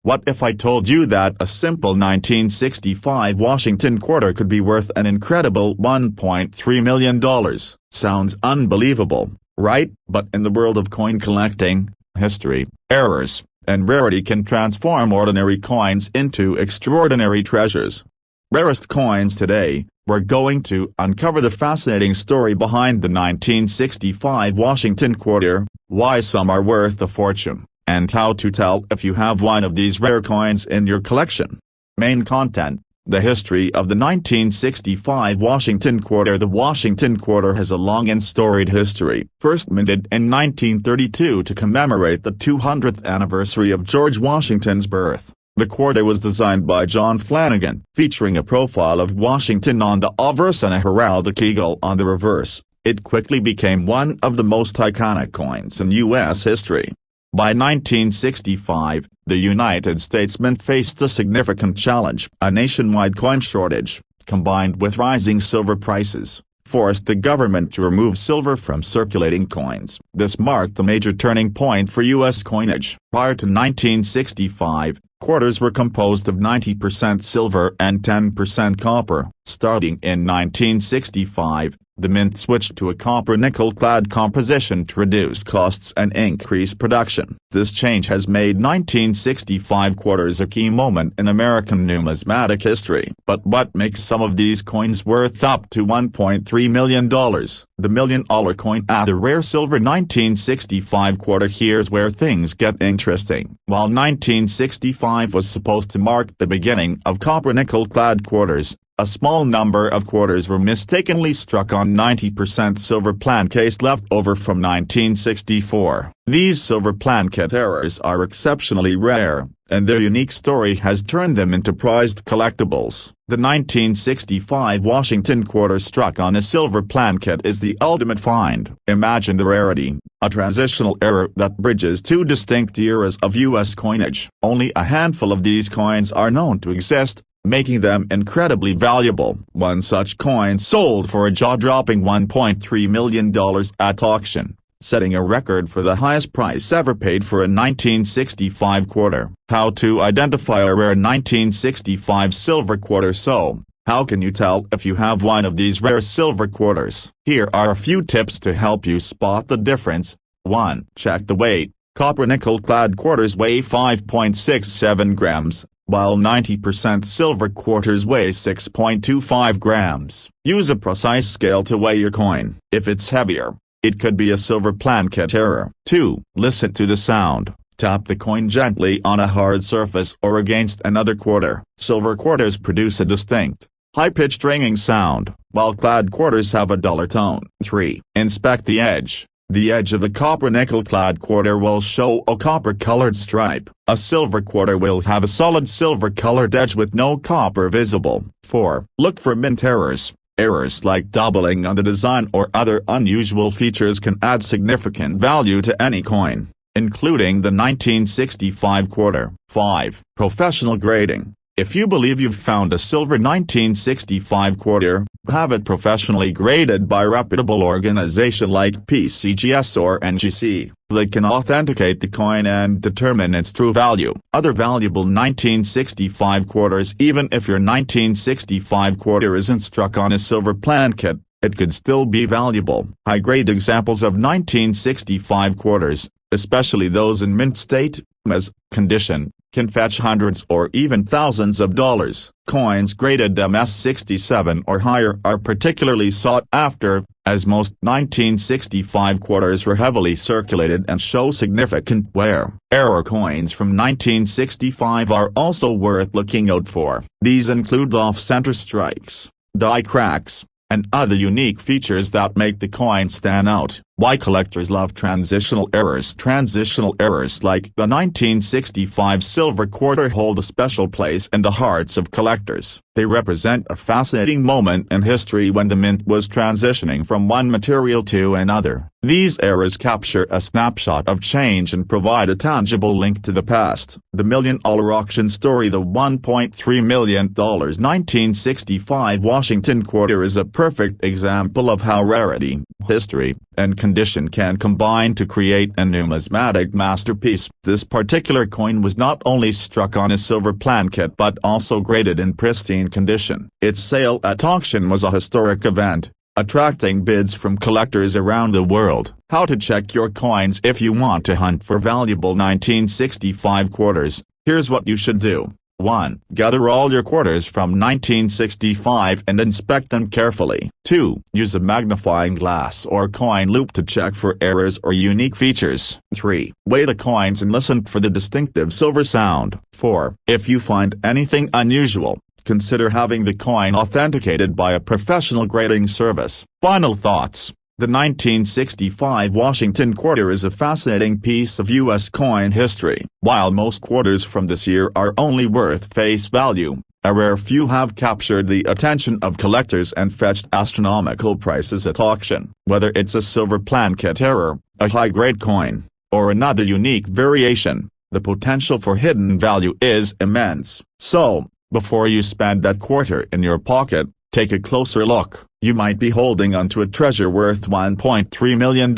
What if I told you that a simple 1965 Washington quarter could be worth an incredible $1.3 million? Sounds unbelievable, right? But in the world of coin collecting, history, errors, and rarity can transform ordinary coins into extraordinary treasures. Rarest coins today, we're going to uncover the fascinating story behind the 1965 Washington quarter, why some are worth a fortune, and how to tell if you have one of these rare coins in your collection. Main content: the history of the 1965 Washington quarter. The Washington quarter has a long and storied history. First minted in 1932 to commemorate the 200th anniversary of George Washington's birth, the quarter was designed by John Flanagan, featuring a profile of Washington on the obverse and a heraldic eagle on the reverse. It quickly became one of the most iconic coins in U.S. history. By 1965, the United States Mint faced a significant challenge. A nationwide coin shortage, combined with rising silver prices, forced the government to remove silver from circulating coins. This marked a major turning point for U.S. coinage. Prior to 1965, quarters were composed of 90% silver and 10% copper. Starting in 1965, the mint switched to a copper-nickel-clad composition to reduce costs and increase production. This change has made 1965 quarters a key moment in American numismatic history. But what makes some of these coins worth up to $1.3 million? The million-dollar coin. The rare silver 1965 quarter. Here's where things get interesting. While 1965 was supposed to mark the beginning of copper-nickel-clad quarters, a small number of quarters were mistakenly struck on 90% silver plancase left over from 1964. These silver plancate errors are exceptionally rare, and their unique story has turned them into prized collectibles. The 1965 Washington quarter struck on a silver plancate is the ultimate find. Imagine the rarity, a transitional error that bridges two distinct eras of U.S. coinage. Only a handful of these coins are known to exist, making them incredibly valuable. One such coin sold for a jaw-dropping $1.3 million at auction, setting a record for the highest price ever paid for a 1965 quarter. How to identify a rare 1965 silver quarter? So, how can you tell if you have one of these rare silver quarters? Here are a few tips to help you spot the difference. 1. Check the weight. Copper-nickel-clad quarters weigh 5.67 grams. While 90% silver quarters weigh 6.25 grams. Use a precise scale to weigh your coin. If it's heavier, it could be a silver plancate error. 2. Listen to the sound. Tap the coin gently on a hard surface or against another quarter. Silver quarters produce a distinct, high-pitched ringing sound, while clad quarters have a duller tone. 3. Inspect the edge. The edge of a copper-nickel-clad quarter will show a copper-colored stripe. A silver quarter will have a solid silver-colored edge with no copper visible. 4. Look for mint errors. Errors like doubling on the design or other unusual features can add significant value to any coin, including the 1965 quarter. 5. Professional grading. If you believe you've found a silver 1965 quarter, have it professionally graded by a reputable organization like PCGS or NGC. They can authenticate the coin and determine its true value. Other valuable 1965 quarters. Even if your 1965 quarter isn't struck on a silver plancate, it could still be valuable. High-grade examples of 1965 quarters, especially those in mint state, as condition, can fetch hundreds or even thousands of dollars. Coins graded MS-67 or higher are particularly sought after, as most 1965 quarters were heavily circulated and show significant wear. Error coins from 1965 are also worth looking out for. These include off-center strikes, die cracks, and other unique features that make the coin stand out. Why collectors love transitional errors? Transitional errors like the 1965 silver quarter hold a special place in the hearts of collectors. They represent a fascinating moment in history when the mint was transitioning from one material to another. These errors capture a snapshot of change and provide a tangible link to the past. The million-dollar auction story. The $1.3 million 1965 Washington quarter is a perfect example of how rarity, history, and condition can combine to create a numismatic masterpiece. This particular coin was not only struck on a silver planchet but also graded in pristine condition. Its sale at auction was a historic event, attracting bids from collectors around the world. How to check your coins if you want to hunt for valuable 1965 quarters. Here's what you should do. 1. Gather all your quarters from 1965 and inspect them carefully. 2. Use a magnifying glass or coin loupe to check for errors or unique features. 3. Weigh the coins and listen for the distinctive silver sound. 4. If you find anything unusual, consider having the coin authenticated by a professional grading service. Final thoughts. The 1965 Washington quarter is a fascinating piece of U.S. coin history. While most quarters from this year are only worth face value, a rare few have captured the attention of collectors and fetched astronomical prices at auction. Whether it's a silver planchet error, a high-grade coin, or another unique variation, the potential for hidden value is immense. So, before you spend that quarter in your pocket, take a closer look. You might be holding onto a treasure worth $1.3 million.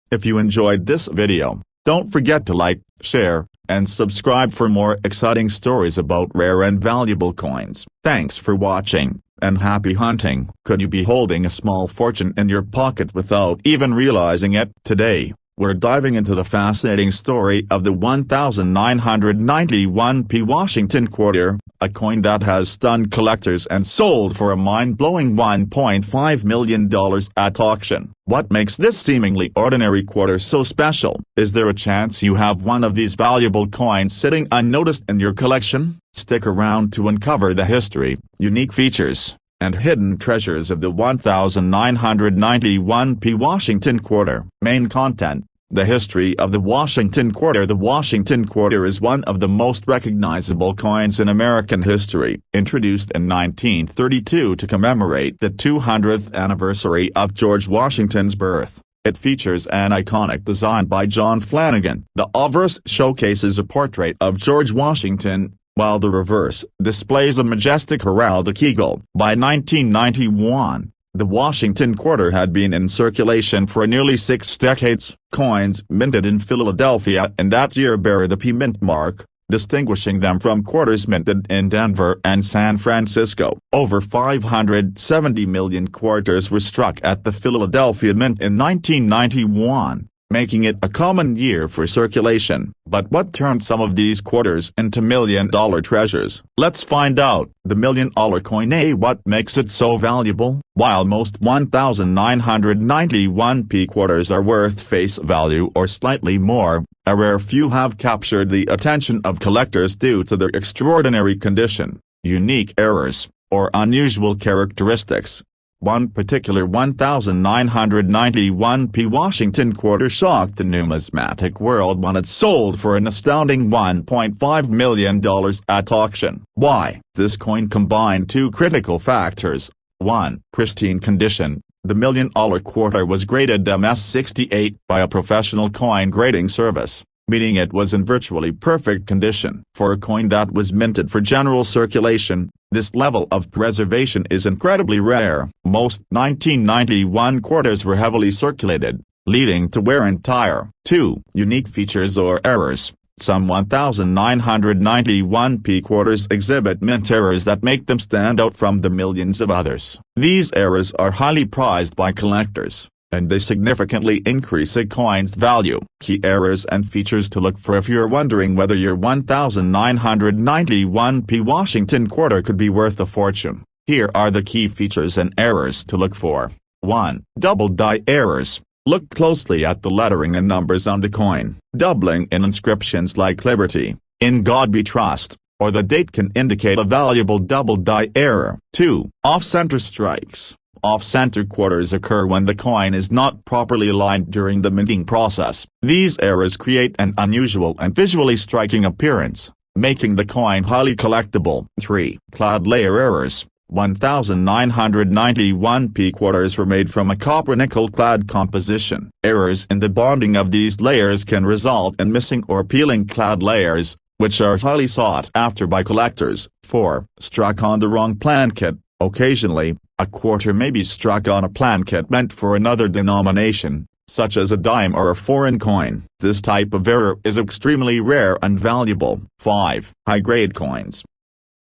If you enjoyed this video, don't forget to like, share, and subscribe for more exciting stories about rare and valuable coins. Thanks for watching, and happy hunting. Could you be holding a small fortune in your pocket without even realizing it? Today, we're diving into the fascinating story of the 1991p Washington quarter, a coin that has stunned collectors and sold for a mind-blowing $1.5 million at auction. What makes this seemingly ordinary quarter so special? Is there a chance you have one of these valuable coins sitting unnoticed in your collection? Stick around to uncover the history, unique features, and hidden treasures of the 1991p Washington quarter. Main content. The history of the Washington quarter. The Washington quarter is one of the most recognizable coins in American history. Introduced in 1932 to commemorate the 200th anniversary of George Washington's birth, it features an iconic design by John Flanagan. The obverse showcases a portrait of George Washington, while the reverse displays a majestic heraldic eagle. By 1991, the Washington quarter had been in circulation for nearly 6 decades. Coins minted in Philadelphia in that year bear the P Mint mark, distinguishing them from quarters minted in Denver and San Francisco. Over 570 million quarters were struck at the Philadelphia Mint in 1991, making it a common year for circulation. But what turned some of these quarters into million-dollar treasures? Let's find out. The million-dollar coin. What makes it so valuable? While most 1991p quarters are worth face value or slightly more, a rare few have captured the attention of collectors due to their extraordinary condition, unique errors, or unusual characteristics. One particular 1991p Washington quarter shocked the numismatic world when it sold for an astounding $1.5 million at auction. Why? This coin combined two critical factors. 1. Pristine condition. The million-dollar quarter was graded MS-68 by a professional coin grading service, meaning it was in virtually perfect condition. For a coin that was minted for general circulation, this level of preservation is incredibly rare. Most 1991 quarters were heavily circulated, leading to wear and tear. 2. Unique features or errors. Some 1991p quarters exhibit mint errors that make them stand out from the millions of others. These errors are highly prized by collectors, and they significantly increase a coin's value. Key errors and features to look for. If you're wondering whether your 1991p Washington quarter could be worth a fortune, here are the key features and errors to look for. 1. Double die errors. Look closely at the lettering and numbers on the coin. Doubling in inscriptions like Liberty, In God We Trust, or the date can indicate a valuable double die error. 2. Off-center strikes. Off-center quarters occur when the coin is not properly aligned during the minting process. These errors create an unusual and visually striking appearance, making the coin highly collectible. 3. Clad layer errors. 1991p quarters were made from a copper-nickel clad composition. Errors in the bonding of these layers can result in missing or peeling clad layers, which are highly sought after by collectors. 4. Struck on the wrong planchet. Occasionally, a quarter may be struck on a planchet meant for another denomination, such as a dime or a foreign coin. This type of error is extremely rare and valuable. 5. High-grade coins.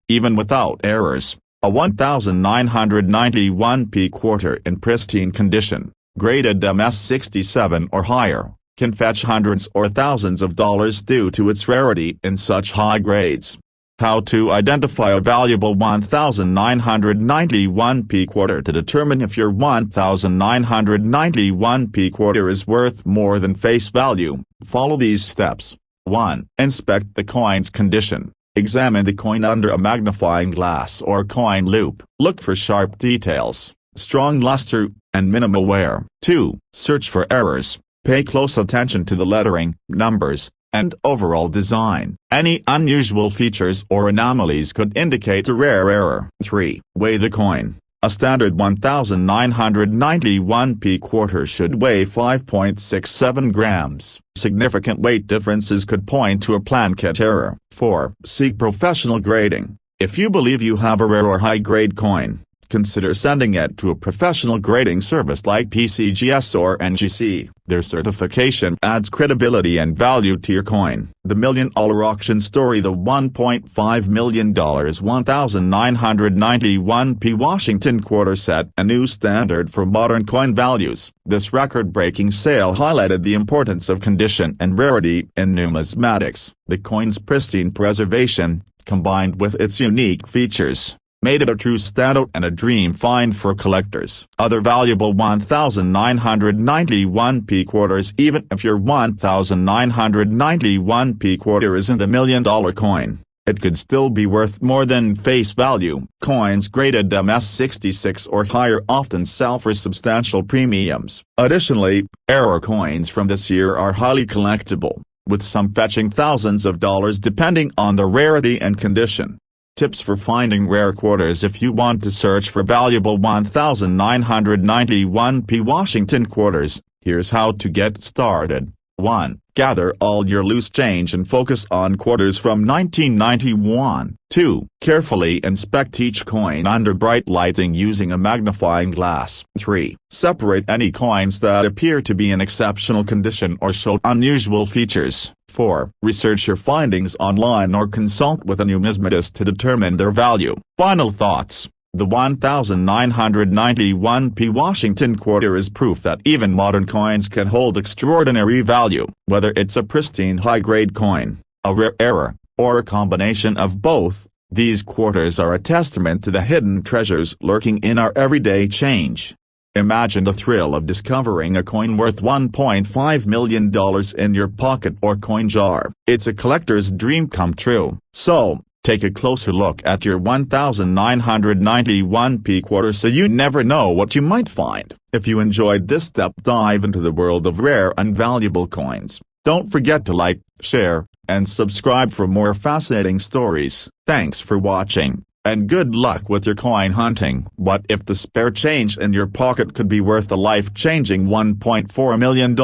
Even without errors, a 1991p quarter in pristine condition, graded MS67 or higher, can fetch hundreds or thousands of dollars due to its rarity in such high grades. How to identify a valuable 1991p quarter. To determine if your 1991p quarter is worth more than face value, follow these steps. 1. Inspect the coin's condition. Examine the coin under a magnifying glass or coin loupe. Look for sharp details, strong luster, and minimal wear. 2. Search for errors. Pay close attention to the lettering, numbers, and overall design. Any unusual features or anomalies could indicate a rare error. 3. Weigh the coin. A standard 1991p quarter should weigh 5.67 grams. Significant weight differences could point to a Plunkett error. 4. Seek professional grading. If you believe you have a rare or high-grade coin, consider sending it to a professional grading service like PCGS or NGC. Their certification adds credibility and value to your coin. The million-dollar auction story. The $1.5 million 1991p Washington quarter set a new standard for modern coin values. This record-breaking sale highlighted the importance of condition and rarity in numismatics. The coin's pristine preservation, combined with its unique features, made it a true standout and a dream find for collectors. Other valuable 1991p quarters. Even if your 1991p quarter isn't $1 million coin, it could still be worth more than face value. Coins graded MS66 or higher often sell for substantial premiums. Additionally, error coins from this year are highly collectible, with some fetching thousands of dollars depending on the rarity and condition. Tips for finding rare quarters. If you want to search for valuable 1991p Washington quarters, here's how to get started. 1. Gather all your loose change and focus on quarters from 1991. 2. Carefully inspect each coin under bright lighting using a magnifying glass. 3. Separate any coins that appear to be in exceptional condition or show unusual features. 4. Research your findings online or consult with a numismatist to determine their value. Final thoughts. The 1991p Washington quarter is proof that even modern coins can hold extraordinary value. Whether it's a pristine high-grade coin, a rare error, or a combination of both, these quarters are a testament to the hidden treasures lurking in our everyday change. Imagine the thrill of discovering a coin worth $1.5 million in your pocket or coin jar. It's a collector's dream come true. So, take a closer look at your 1991p quarter so you never know what you might find. If you enjoyed this deep dive into the world of rare and valuable coins, don't forget to like, share, and subscribe for more fascinating stories. Thanks for watching, and good luck with your coin hunting. What if the spare change in your pocket could be worth a life-changing $1.4 million?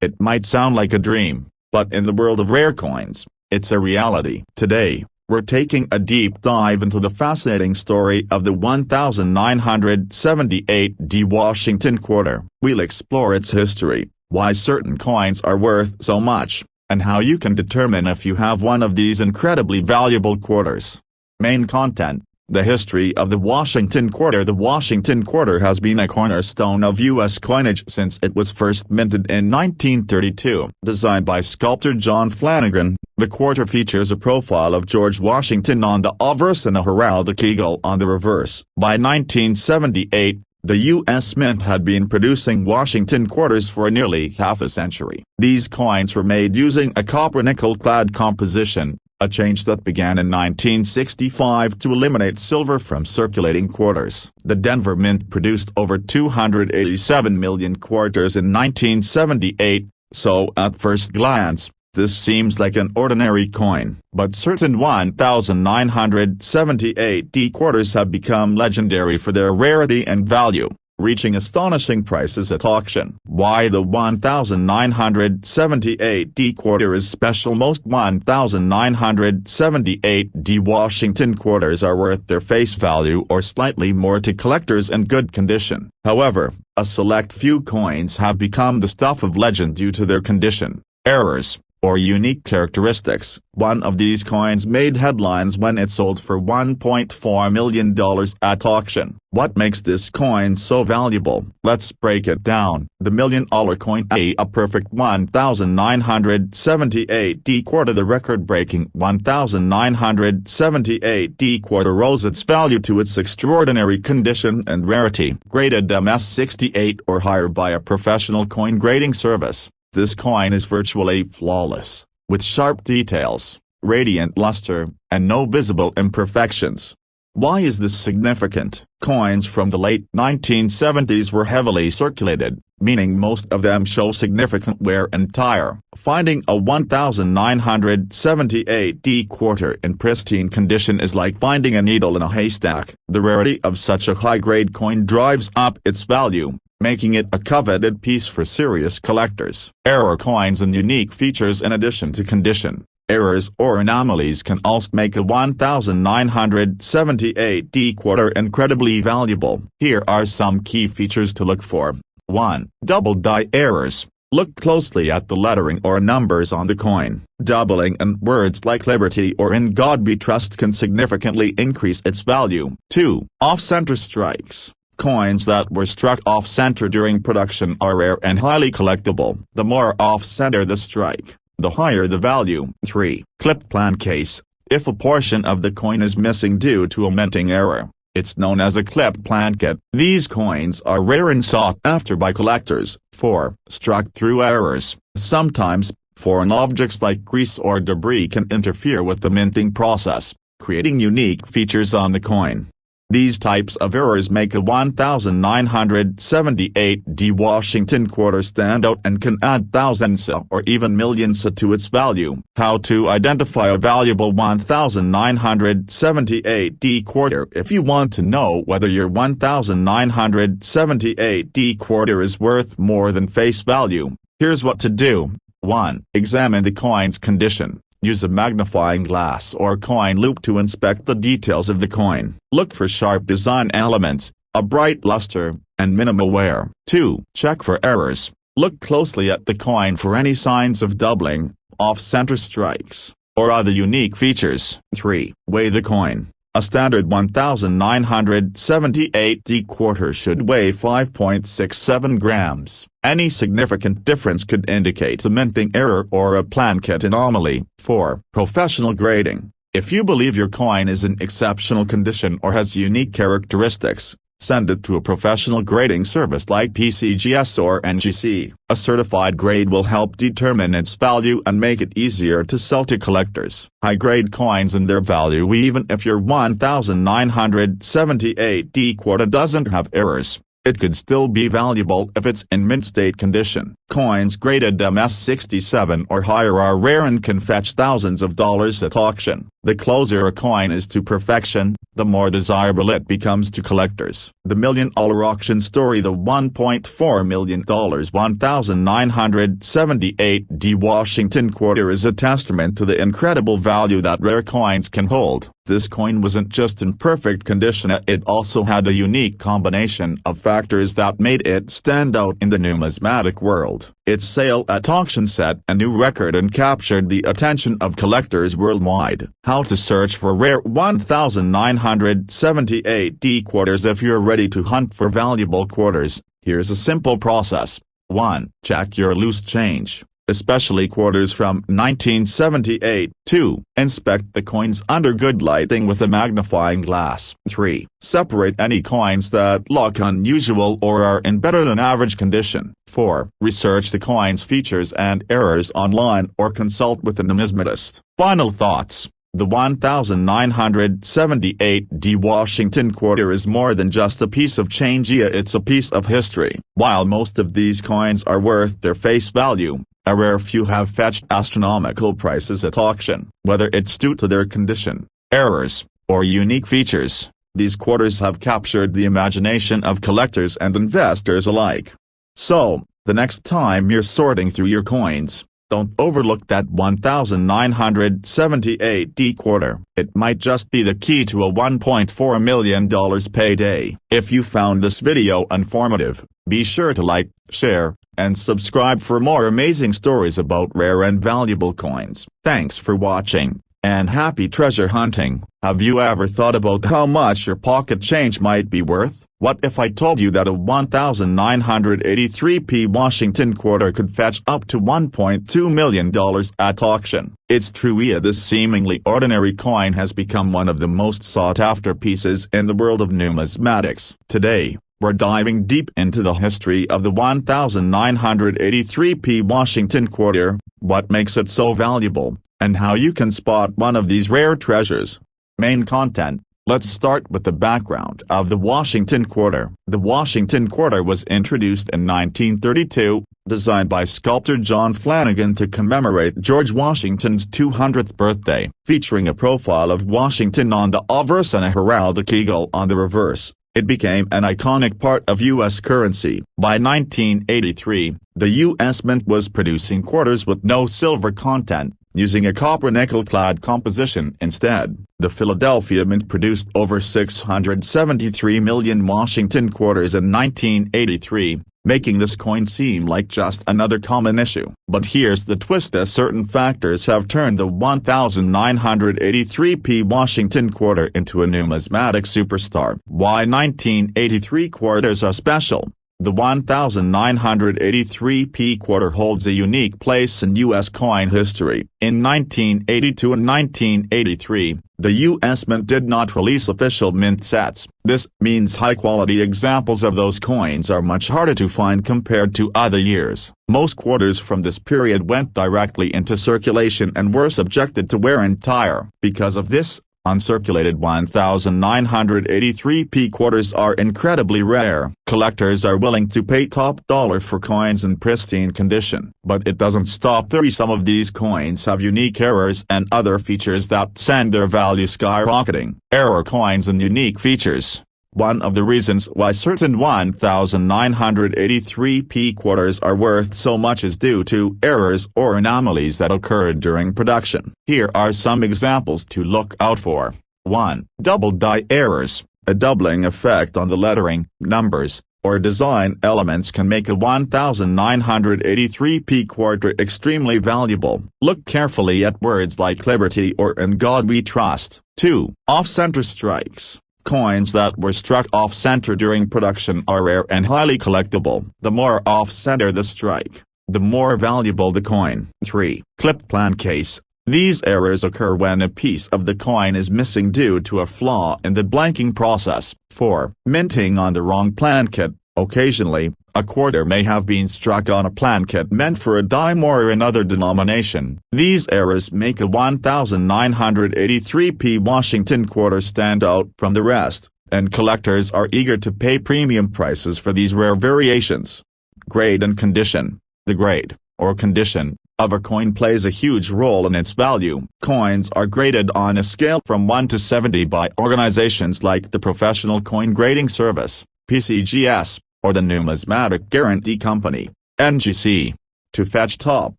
It might sound like a dream, but in the world of rare coins, it's a reality. Today, we're taking a deep dive into the fascinating story of the 1978D Washington quarter. We'll explore its history, why certain coins are worth so much, and how you can determine if you have one of these incredibly valuable quarters. Main content: the history of the Washington quarter. The Washington quarter has been a cornerstone of U.S. coinage since it was first minted in 1932. Designed by sculptor John Flanagan, the quarter features a profile of George Washington on the obverse and a heraldic eagle on the reverse. By 1978, the U.S. Mint had been producing Washington quarters for nearly half a century. These coins were made using a copper-nickel-clad composition, a change that began in 1965 to eliminate silver from circulating quarters. The Denver Mint produced over 287 million quarters in 1978, so at first glance, this seems like an ordinary coin. But certain 1978D quarters have become legendary for their rarity and value. reaching astonishing prices at auction. Why the 1978D quarter is special. Most 1978D Washington quarters are worth their face value or slightly more to collectors in good condition. However, a select few coins have become the stuff of legend due to their condition, errors, or unique characteristics. One of these coins made headlines when it sold for $1.4 million at auction. What makes this coin so valuable? Let's break it down. The $1 million coin, a perfect 1978D quarter. The record-breaking 1978D quarter rose its value to its extraordinary condition and rarity. Graded MS68 or higher by a professional coin grading service. This coin is virtually flawless, with sharp details, radiant luster, and no visible imperfections. Why is this significant? Coins from the late 1970s were heavily circulated, meaning most of them show significant wear and tear. Finding a 1978D quarter in pristine condition is like finding a needle in a haystack. The rarity of such a high-grade coin drives up its value, making it a coveted piece for serious collectors. Error coins and unique features. In addition to condition, errors or anomalies can also make a 1978D quarter incredibly valuable. Here are some key features to look for. 1. Double die errors. Look closely at the lettering or numbers on the coin. Doubling in words like liberty or in God we trust can significantly increase its value. 2. Off-center strikes. Coins that were struck off-center during production are rare and highly collectible. The more off-center the strike, the higher the value. 3. Clipped plan case. If a portion of the coin is missing due to a minting error, it's known as a clipped planchet. These coins are rare and sought after by collectors. 4. Struck through errors. Sometimes, foreign objects like grease or debris can interfere with the minting process, creating unique features on the coin. These types of errors make a 1978D Washington quarter stand out and can add thousands or even millions to its value. How to identify a valuable 1978D quarter. If you want to know whether your 1978D quarter is worth more than face value, here's what to do. 1. Examine the coin's condition. Use a magnifying glass or coin loupe to inspect the details of the coin. Look for sharp design elements, a bright luster, and minimal wear. 2. Check for errors. Look closely at the coin for any signs of doubling, off-center strikes, or other unique features. 3. Weigh the coin. A standard 1978D quarter should weigh 5.67 grams. Any significant difference could indicate a minting error or a planchet anomaly. 4. Professional grading. If you believe your coin is in exceptional condition or has unique characteristics, send it to a professional grading service like PCGS or NGC. A certified grade will help determine its value and make it easier to sell to collectors. High-grade coins and their value. Even if your 1978D quarter doesn't have errors, it could still be valuable if it's in mint-state condition. Coins graded MS67 or higher are rare and can fetch thousands of dollars at auction. The closer a coin is to perfection, the more desirable it becomes to collectors. The $1 million auction story. The $1.4 million 1978D Washington quarter is a testament to the incredible value that rare coins can hold. This coin wasn't just in perfect condition, it also had a unique combination of factors that made it stand out in the numismatic world. Its sale at auction set a new record and captured the attention of collectors worldwide. How to search for rare 1978D quarters. If you're ready to hunt for valuable quarters, here's a simple process. 1. Check your loose change, especially quarters from 1978. 2. Inspect the coins under good lighting with a magnifying glass. 3. Separate any coins that look unusual or are in better than average condition. 4. Research the coin's features and errors online or consult with a numismatist. Final thoughts. The 1978D Washington quarter is more than just a piece of change, it's a piece of history. While most of these coins are worth their face value, a rare few have fetched astronomical prices at auction. Whether it's due to their condition, errors, or unique features, These quarters have captured the imagination of collectors and investors alike. So, the next time you're sorting through your coins, don't overlook that 1978D quarter. It might just be the key to a $1.4 million payday. If you found this video informative, be sure to like, share, and subscribe for more amazing stories about rare and valuable coins. Thanks for watching, and happy treasure hunting. Have you ever thought about how much your pocket change might be worth? What if I told you that a 1983p Washington quarter could fetch up to $1.2 million at auction? It's true, this seemingly ordinary coin has become one of the most sought-after pieces in the world of numismatics. Today, we're diving deep into the history of the 1983p Washington quarter, what makes it so valuable, and how you can spot one of these rare treasures. Main content. Let's start with the background of the Washington quarter. The Washington quarter was introduced in 1932, designed by sculptor John Flanagan to commemorate George Washington's 200th birthday, featuring a profile of Washington on the obverse and a heraldic eagle on the reverse. It became an iconic part of U.S. currency. By 1983, the U.S. Mint was producing quarters with no silver content, using a copper-nickel-clad composition instead. The Philadelphia Mint produced over 673 million Washington quarters in 1983, making this coin seem like just another common issue. But here's the twist: certain factors have turned the 1983p Washington quarter into a numismatic superstar. Why 1983 quarters are special? The 1983p quarter holds a unique place in U.S. coin history. In 1982 and 1983, the U.S. Mint did not release official mint sets. This means high-quality examples of those coins are much harder to find compared to other years. Most quarters from this period went directly into circulation and were subjected to wear and tear. Because of this, uncirculated 1983p quarters are incredibly rare. Collectors are willing to pay top dollar for coins in pristine condition. But it doesn't stop there. Some of these coins have unique errors and other features that send their value skyrocketing. Error coins and unique features. One of the reasons why certain 1983p quarters are worth so much is due to errors or anomalies that occurred during production. Here are some examples to look out for. 1. Double die errors. A doubling effect on the lettering, numbers, or design elements can make a 1983p quarter extremely valuable. Look carefully at words like liberty or in God we trust. 2. Off-center strikes. Coins that were struck off-center during production are rare and highly collectible. The more off-center the strike, the more valuable the coin. 3. Clipped plan case. These errors occur when a piece of the coin is missing due to a flaw in the blanking process. 4. Minting on the wrong plan kit. Occasionally, a quarter may have been struck on a plan kit meant for a dime or another denomination. These errors make a 1983p Washington quarter stand out from the rest, and collectors are eager to pay premium prices for these rare variations. Grade and condition. The grade, or condition, of a coin plays a huge role in its value. Coins are graded on a scale from 1 to 70 by organizations like the Professional Coin Grading Service, PCGS, or the Numismatic Guarantee Company, NGC. To fetch top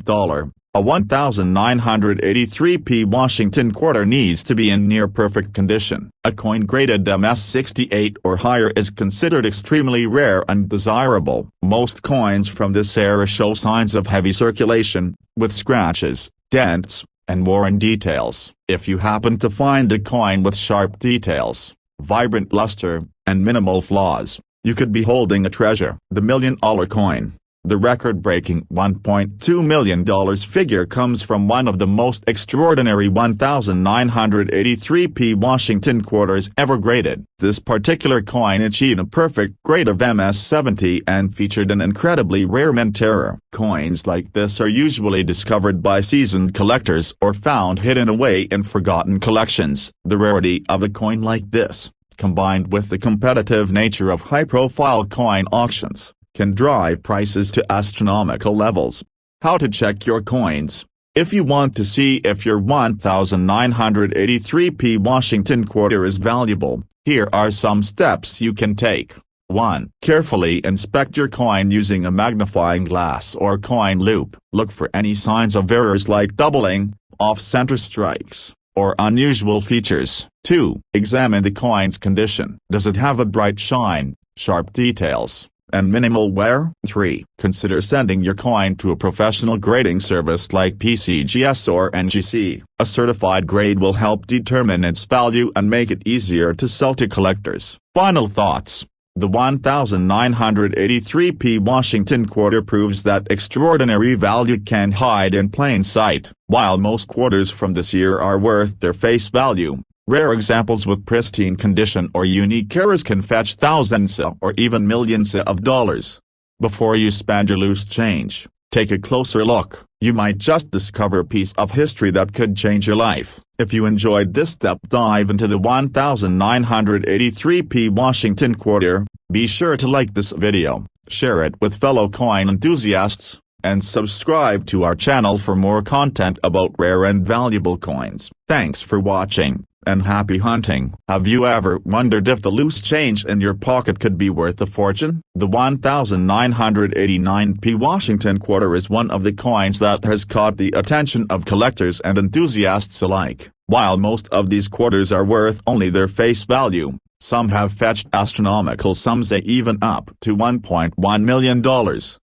dollar, a 1983p Washington quarter needs to be in near-perfect condition. A coin graded MS68 or higher is considered extremely rare and desirable. Most coins from this era show signs of heavy circulation, with scratches, dents, and worn details. If you happen to find a coin with sharp details, vibrant luster, and minimal flaws, you could be holding a treasure. The $1 million coin. The record-breaking $1.2 million figure comes from one of the most extraordinary 1983p Washington quarters ever graded. This particular coin achieved a perfect grade of MS70 and featured an incredibly rare mint error. Coins like this are usually discovered by seasoned collectors or found hidden away in forgotten collections. The rarity of a coin like this, combined with the competitive nature of high-profile coin auctions, can drive prices to astronomical levels. How to check your coins. If you want to see if your 1983p Washington quarter is valuable, Here are some steps you can take. 1. Carefully inspect your coin using a magnifying glass or coin loupe. Look for any signs of errors like doubling, off-center strikes, or unusual features. 2. Examine the coin's condition. Does it have a bright shine, sharp details, and minimal wear? 3. Consider sending your coin to a professional grading service like PCGS or NGC. A certified grade will help determine its value and make it easier to sell to collectors. Final thoughts. The 1983p Washington quarter proves that extraordinary value can hide in plain sight. While most quarters from this year are worth their face value, rare examples with pristine condition or unique errors can fetch thousands or even millions of dollars. Before you spend your loose change, take a closer look. You might just discover a piece of history that could change your life. If you enjoyed this deep dive into the 1983p Washington quarter, be sure to like this video, share it with fellow coin enthusiasts, and subscribe to our channel for more content about rare and valuable coins. Thanks for watching, and happy hunting. Have you ever wondered if the loose change in your pocket could be worth a fortune? The 1989p Washington quarter is one of the coins that has caught the attention of collectors and enthusiasts alike. While most of these quarters are worth only their face value, some have fetched astronomical sums, even up to $1.1 million.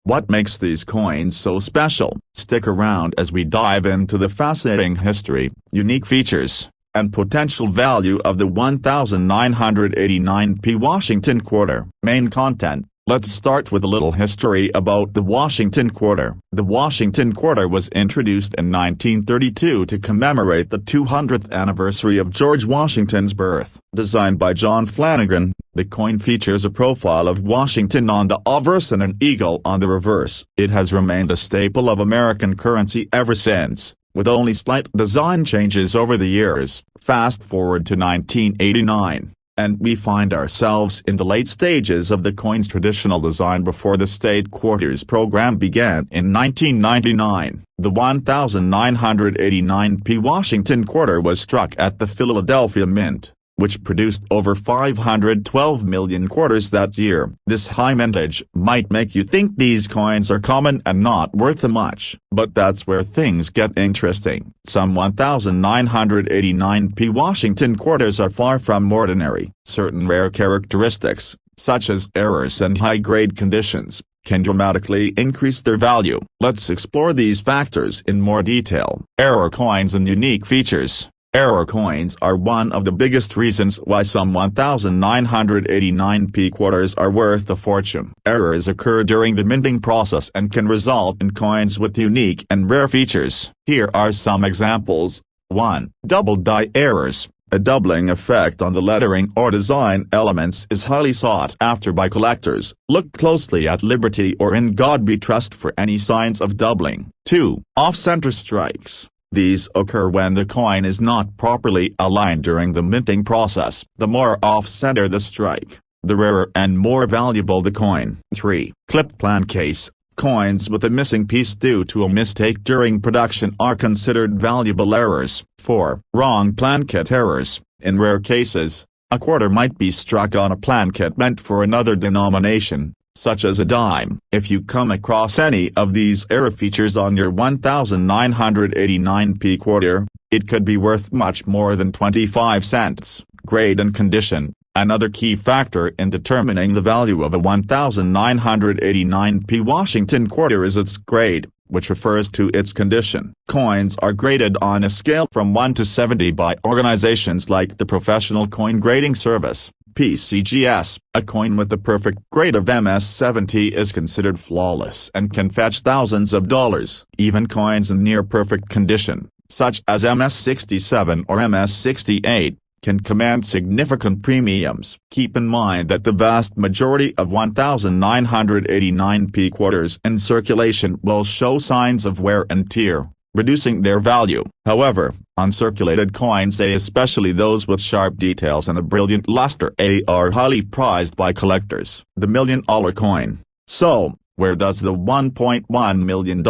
What makes these coins so special? Stick around as we dive into the fascinating history, unique features, and potential value of the 1989p Washington quarter. Main content. Let's start with a little history about the Washington quarter. The Washington quarter was introduced in 1932 to commemorate the 200th anniversary of George Washington's birth. Designed by John Flanagan, the coin features a profile of Washington on the obverse and an eagle on the reverse. It has remained a staple of American currency ever since, with only slight design changes over the years. Fast forward to 1989. And we find ourselves in the late stages of the coin's traditional design before the state quarters program began in 1999. The 1989p Washington quarter was struck at the Philadelphia Mint, which produced over 512 million quarters that year. This high mintage might make you think these coins are common and not worth much, but that's where things get interesting. Some 1989p Washington quarters are far from ordinary. Certain rare characteristics, such as errors and high-grade conditions, can dramatically increase their value. Let's explore these factors in more detail. Error coins and unique features. Error coins are one of the biggest reasons why some 1989p quarters are worth a fortune. Errors occur during the minting process and can result in coins with unique and rare features. Here are some examples. 1. Double die errors. A doubling effect on the lettering or design elements is highly sought after by collectors. Look closely at Liberty or In God We Trust for any signs of doubling. 2. Off-center strikes. These occur when the coin is not properly aligned during the minting process. The more off-center the strike, the rarer and more valuable the coin. 3. Clipped plancase. Coins with a missing piece due to a mistake during production are considered valuable errors. 4. Wrong plancate errors. In rare cases, a quarter might be struck on a plancate meant for another denomination, such as a dime. If you come across any of these error features on your 1989p quarter, it could be worth much more than 25 cents. Grade and condition. Another key factor in determining the value of a 1989p Washington quarter is its grade, which refers to its condition. Coins are graded on a scale from 1 to 70 by organizations like the Professional Coin Grading Service, PCGS. A coin with the perfect grade of MS-70 is considered flawless and can fetch thousands of dollars. Even coins in near-perfect condition, such as MS-67 or MS-68, can command significant premiums. Keep in mind that the vast majority of 1989p quarters in circulation will show signs of wear and tear, reducing their value. However, uncirculated coins, especially those with sharp details and a brilliant luster, are highly prized by collectors. The $1 million coin. So, Where does the $1.1 million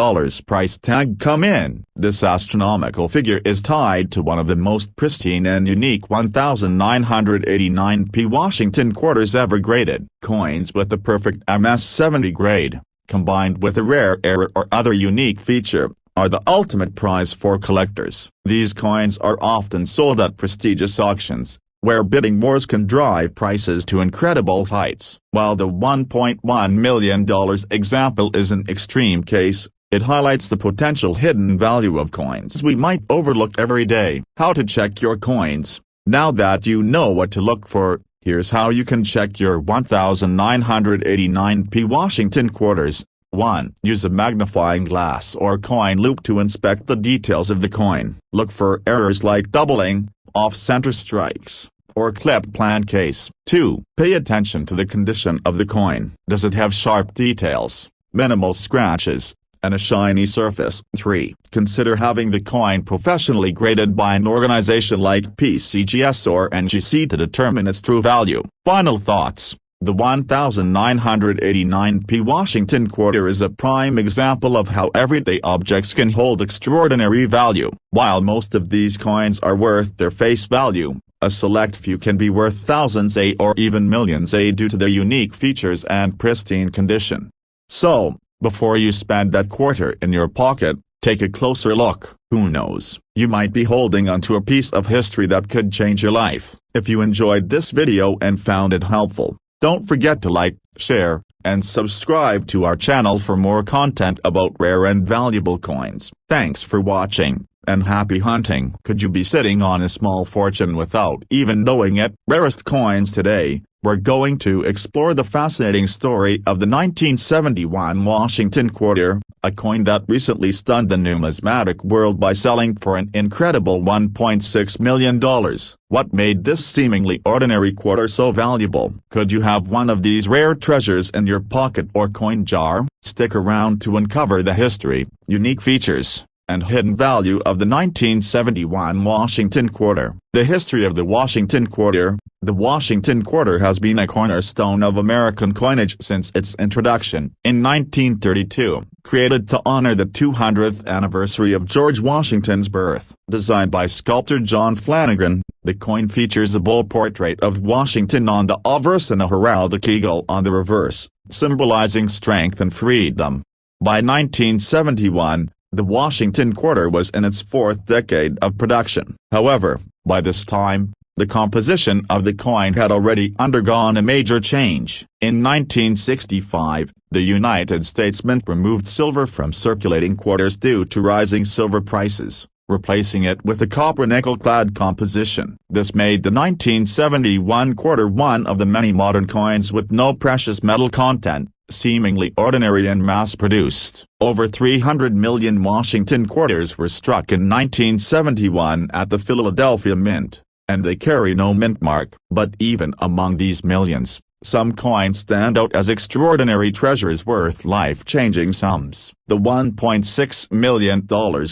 price tag come in? This astronomical figure is tied to one of the most pristine and unique 1989p Washington quarters ever graded. Coins with the perfect MS-70 grade, combined with a rare error or other unique feature, are the ultimate prize for collectors. These coins are often sold at prestigious auctions, where bidding wars can drive prices to incredible heights. While the $1.1 million example is an extreme case, it highlights the potential hidden value of coins we might overlook every day. How to check your coins. Now that you know what to look for, here's how you can check your 1989p Washington quarters. 1. Use a magnifying glass or coin loupe to inspect the details of the coin. Look for errors like doubling, off-center strikes, or clipped plan case. 2. Pay attention to the condition of the coin. Does it have sharp details, minimal scratches, and a shiny surface? 3. Consider having the coin professionally graded by an organization like PCGS or NGC to determine its true value. Final thoughts. The 1989p Washington quarter is a prime example of how everyday objects can hold extraordinary value. While most of these coins are worth their face value, a select few can be worth thousands or even millions due to their unique features and pristine condition. So, before you spend that quarter in your pocket, take a closer look. Who knows, you might be holding onto a piece of history that could change your life. If you enjoyed this video and found it helpful, don't forget to like, share, and subscribe to our channel for more content about rare and valuable coins. Thanks for watching, and happy hunting. Could you be sitting on a small fortune without even knowing it? Rarest coins today. We're going to explore the fascinating story of the 1971 Washington quarter, a coin that recently stunned the numismatic world by selling for an incredible $1.6 million. What made this seemingly ordinary quarter so valuable? Could you have one of these rare treasures in your pocket or coin jar? Stick around to uncover the history, unique features, and hidden value of the 1971 Washington quarter. The history of the Washington quarter. The Washington quarter has been a cornerstone of American coinage since its introduction in 1932, created to honor the 200th anniversary of George Washington's birth. Designed by sculptor John Flanagan, the coin features a bold portrait of Washington on the obverse and a heraldic eagle on the reverse, symbolizing strength and freedom. By 1971, the Washington quarter was in its fourth decade of production. However, by this time, the composition of the coin had already undergone a major change. In 1965, the United States Mint removed silver from circulating quarters due to rising silver prices, replacing it with a copper-nickel-clad composition. This made the 1971 quarter one of the many modern coins with no precious metal content, seemingly ordinary and mass-produced. Over 300 million Washington quarters were struck in 1971 at the Philadelphia Mint, and they carry no mint mark. But even among these millions, some coins stand out as extraordinary treasures worth life-changing sums. The $1.6 million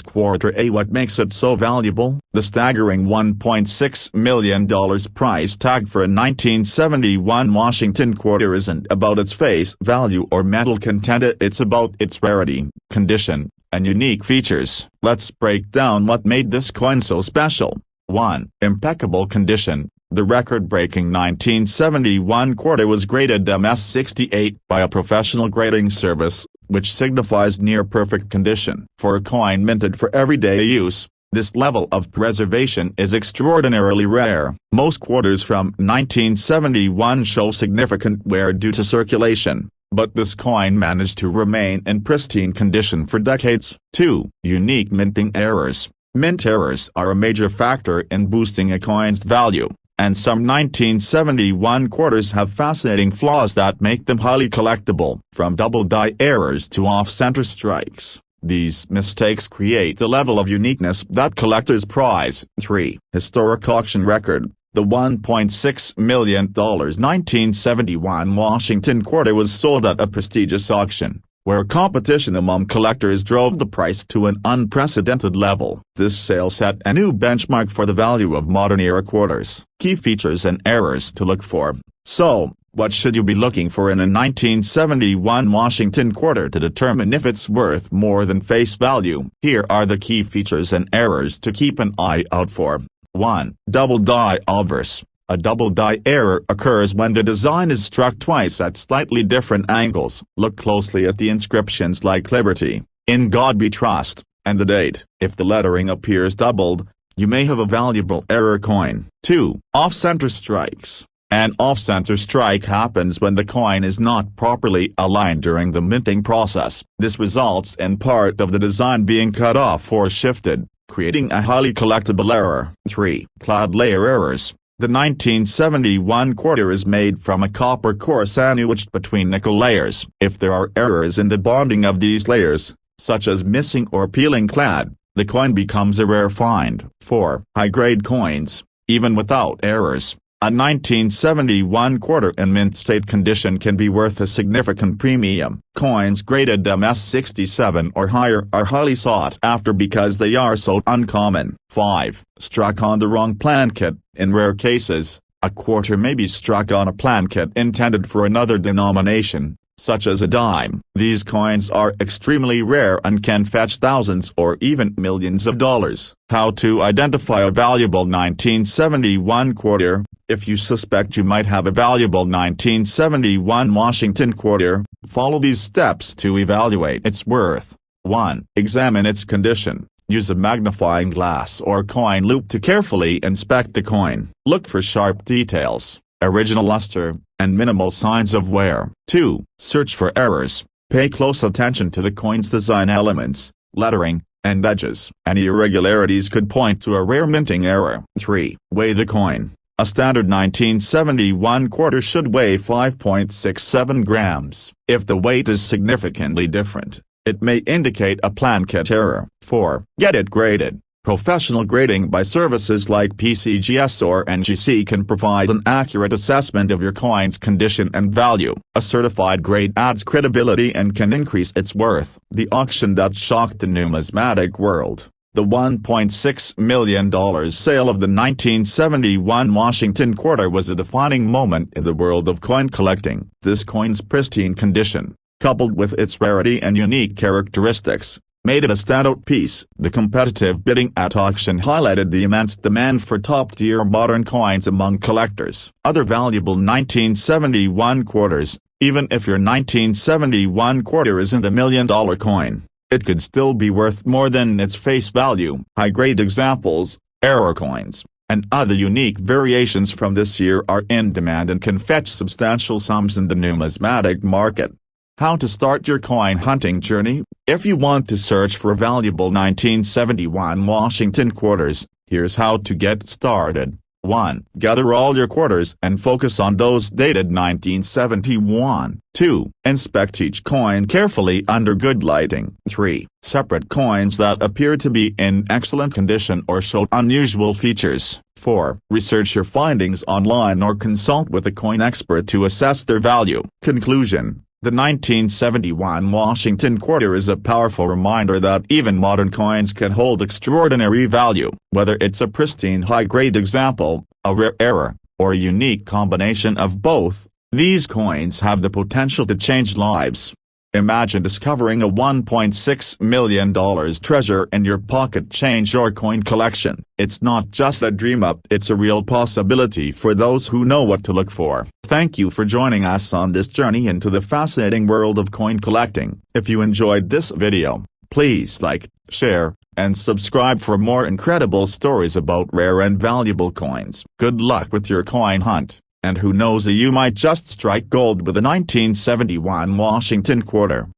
quarter. What makes it so valuable? The staggering $1.6 million price tag for a 1971 Washington quarter isn't about its face value or metal content, it's about its rarity, condition, and unique features. Let's break down what made this coin so special. 1. Impeccable condition. The record-breaking 1971 quarter was graded MS-68 by a professional grading service, which signifies near-perfect condition. For a coin minted for everyday use, this level of preservation is extraordinarily rare. Most quarters from 1971 show significant wear due to circulation, but this coin managed to remain in pristine condition for decades. 2. Unique minting errors. Mint errors are a major factor in boosting a coin's value, and some 1971 quarters have fascinating flaws that make them highly collectible. From double die errors to off-center strikes, these mistakes create the level of uniqueness that collectors prize. 3. Historic auction record. The $1.6 million 1971 Washington quarter was sold at a prestigious auction, where competition among collectors drove the price to an unprecedented level. This sale set a new benchmark for the value of modern-era quarters. Key features and errors to look for. So, What should you be looking for in a 1971 Washington quarter to determine if it's worth more than face value? Here are the key features and errors to keep an eye out for. 1. Double die obverse. A double die error occurs when the design is struck twice at slightly different angles. Look closely at the inscriptions like Liberty, In God We Trust, and the date. If the lettering appears doubled, you may have a valuable error coin. 2. Off-center strikes. An off-center strike happens when the coin is not properly aligned during the minting process. This results in part of the design being cut off or shifted, creating a highly collectible error. 3. Cloud layer errors. The 1971 quarter is made from a copper core sandwiched between nickel layers. If there are errors in the bonding of these layers, such as missing or peeling clad, the coin becomes a rare find. 4. High-grade coins. Even without errors, a 1971 quarter in mint state condition can be worth a significant premium. Coins graded MS67 or higher are highly sought after because they are so uncommon. 5. Struck on the wrong plankett. In rare cases, a quarter may be struck on a plankett intended for another denomination, such as a dime. These coins are extremely rare and can fetch thousands or even millions of dollars. How to identify a valuable 1971 quarter? If you suspect you might have a valuable 1971 Washington quarter, follow these steps to evaluate its worth. 1. Examine its condition. Use a magnifying glass or coin loupe to carefully inspect the coin. Look for sharp details, original luster, and minimal signs of wear. 2. Search for errors. Pay close attention to the coin's design elements, lettering, and edges. Any irregularities could point to a rare minting error. 3. Weigh the coin. A standard 1971 quarter should weigh 5.67 grams. If the weight is significantly different, it may indicate a plankett error. 4. Get it graded. Professional grading by services like PCGS or NGC can provide an accurate assessment of your coin's condition and value. A certified grade adds credibility and can increase its worth. The auction that shocked the numismatic world. The $1.6 million sale of the 1971 Washington quarter was a defining moment in the world of coin collecting. This coin's pristine condition, coupled with its rarity and unique characteristics, made it a standout piece. The competitive bidding at auction highlighted the immense demand for top-tier modern coins among collectors. Other valuable 1971 quarters. Even if your 1971 quarter isn't a $1 million coin, it could still be worth more than its face value. High-grade examples, error coins, and other unique variations from this year are in demand and can fetch substantial sums in the numismatic market. How to start your coin hunting journey? If you want to search for valuable 1971 Washington quarters, here's how to get started. 1. Gather all your quarters and focus on those dated 1971. 2. Inspect each coin carefully under good lighting. 3. Separate coins that appear to be in excellent condition or show unusual features. 4. Research your findings online or consult with a coin expert to assess their value. Conclusion. The 1971 Washington quarter is a powerful reminder that even modern coins can hold extraordinary value. Whether it's a pristine high-grade example, a rare error, or a unique combination of both, these coins have the potential to change lives. Imagine discovering a $1.6 million treasure in your pocket change or coin collection. It's not just a dream up, it's a real possibility for those who know what to look for. Thank you for joining us on this journey into the fascinating world of coin collecting. If you enjoyed this video, please like, share, and subscribe for more incredible stories about rare and valuable coins. Good luck with your coin hunt. And who knows, you might just strike gold with a 1971 Washington quarter.